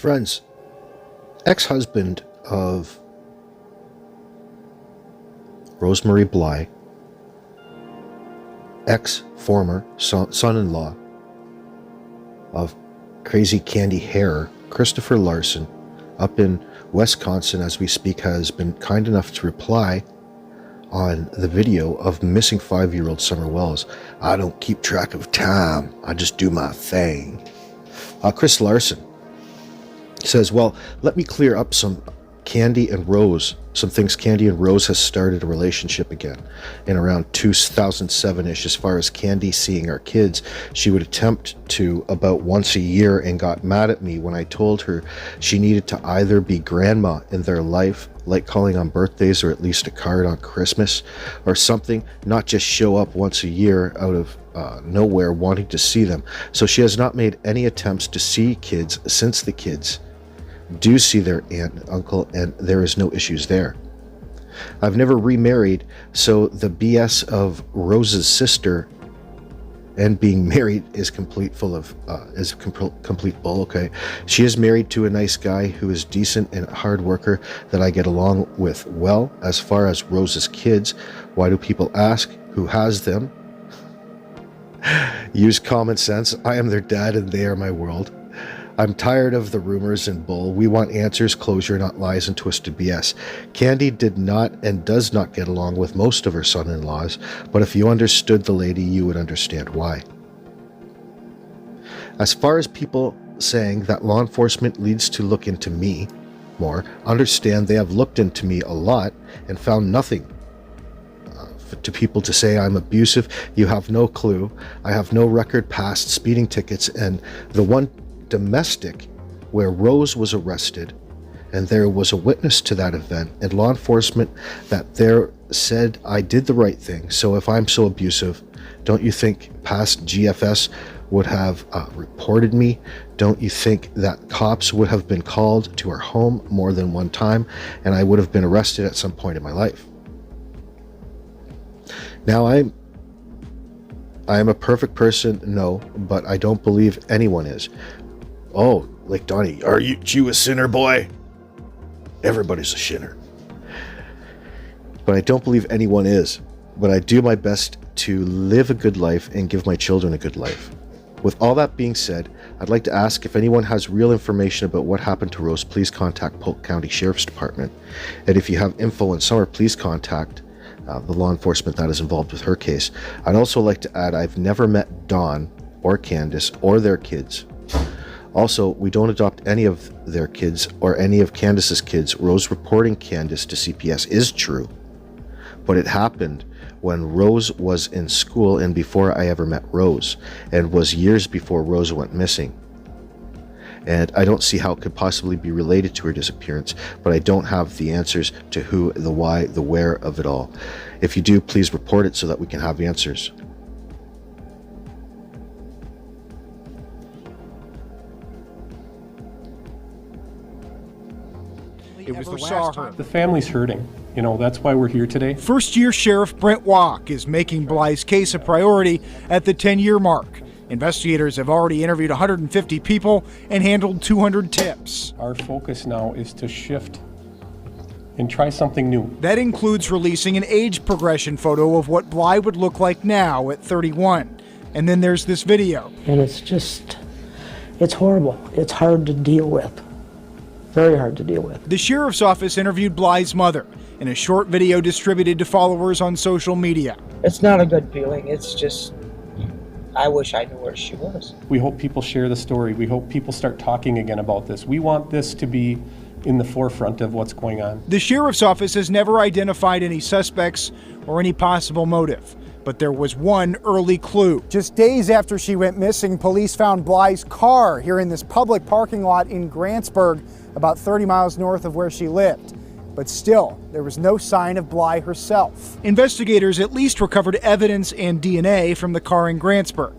Friends, ex-husband of Rosemarie Bly, ex-former son-in-law of crazy candy hair, Christopher Larson, up in Wisconsin as we speak, has been kind enough to reply on the video of missing 5-year-old Summer Wells. I don't keep track of time. I just do my thing. Chris Larson says, well, let me clear up some things. Candy and Rose has started a relationship again in around 2007-ish. As far as Candy seeing our kids, she would attempt to about once a year and got mad at me when I told her she needed to either be grandma in their life, like calling on birthdays or at least a card on Christmas or something, not just show up once a year out of nowhere wanting to see them. So she has not made any attempts to see kids since the kids do see their aunt and uncle, and there is no issues there. I've never remarried, so the BS of Rose's sister and being married is complete bull. Okay, she is married to a nice guy who is decent and a hard worker that I get along with well. As far as Rose's kids, why do people ask who has them? Use common sense. I am their dad and they are my world. I'm tired of the rumors and bull. We want answers, closure, not lies and twisted BS. Candy did not and does not get along with most of her son-in-laws, but if you understood the lady, you would understand why. As far as people saying that law enforcement needs to look into me more, understand they have looked into me a lot and found nothing. To people to say I'm abusive, you have no clue. I have no record past speeding tickets, and the one domestic where Rose was arrested, and there was a witness to that event, and law enforcement that there said I did the right thing. So if I'm so abusive, don't you think past GFS would have reported me? Don't you think that cops would have been called to our home more than one time, and I would have been arrested at some point in my life? Now I am a perfect person, no, but I don't believe anyone is. Oh, like Donnie, are you a sinner, boy? Everybody's a sinner. But I don't believe anyone is. But I do my best to live a good life and give my children a good life. With all that being said, I'd like to ask if anyone has real information about what happened to Rose, please contact Polk County Sheriff's Department. And if you have info on Summer, please contact the law enforcement that is involved with her case. I'd also like to add, I've never met Dawn or Candace or their kids. Also, we don't adopt any of their kids or any of Candace's kids. Rose reporting Candace to CPS is true, but it happened when Rose was in school and before I ever met Rose, and was years before Rose went missing. And I don't see how it could possibly be related to her disappearance, but I don't have the answers to who, the why, the where of it all. If you do, please report it so that we can have answers. It was the last time. The family's hurting. You know, that's why we're here today. First-year Sheriff Brent Walk is making Bly's case a priority at the 10-year mark. Investigators have already interviewed 150 people and handled 200 tips. Our focus now is to shift and try something new. That includes releasing an age progression photo of what Bly would look like now at 31. And then there's this video. And it's horrible. It's hard to deal with. Very hard to deal with. The sheriff's office interviewed Bly's mother in a short video distributed to followers on social media. It's not a good feeling. It's just, I wish I knew where she was. We hope people share the story. We hope people start talking again about this. We want this to be in the forefront of what's going on. The sheriff's office has never identified any suspects or any possible motive, but there was one early clue. Just days after she went missing, police found Bly's car here in this public parking lot in Grantsburg, about 30 miles north of where she lived. But still, there was no sign of Bly herself. Investigators at least recovered evidence and DNA from the car in Grantsburg.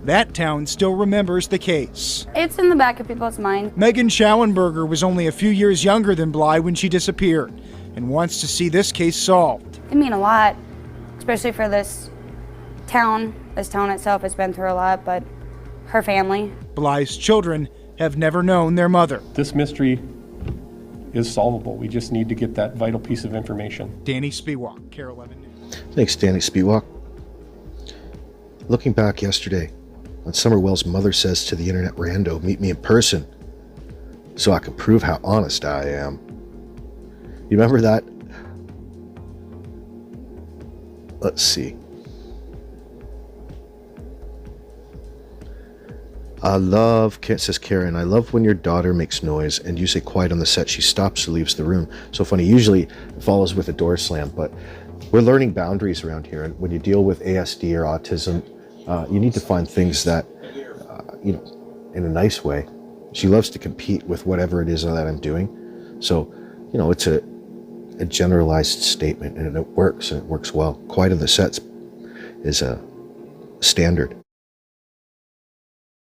That town still remembers the case. It's in the back of people's mind. Megan Schauenberger was only a few years younger than Bly when she disappeared and wants to see this case solved. It mean a lot, especially for this town. This town itself has been through a lot, but her family. Bly's children have never known their mother. This mystery is solvable. We just need to get that vital piece of information. Danny Spiewak, KARE 11 News. Thanks, Danny Spiewak. Looking back yesterday, when Summerwell's mother says to the internet rando, meet me in person so I can prove how honest I am. You remember that? Let's see. Says Karen, I love when your daughter makes noise and you say quiet on the set. She stops or leaves the room. So funny. Usually it follows with a door slam, but we're learning boundaries around here. And when you deal with ASD or autism, you need to find things that, in a nice way. She loves to compete with whatever it is that I'm doing. So, it's a generalized statement and it works, and it works well. Quiet on the sets is a standard.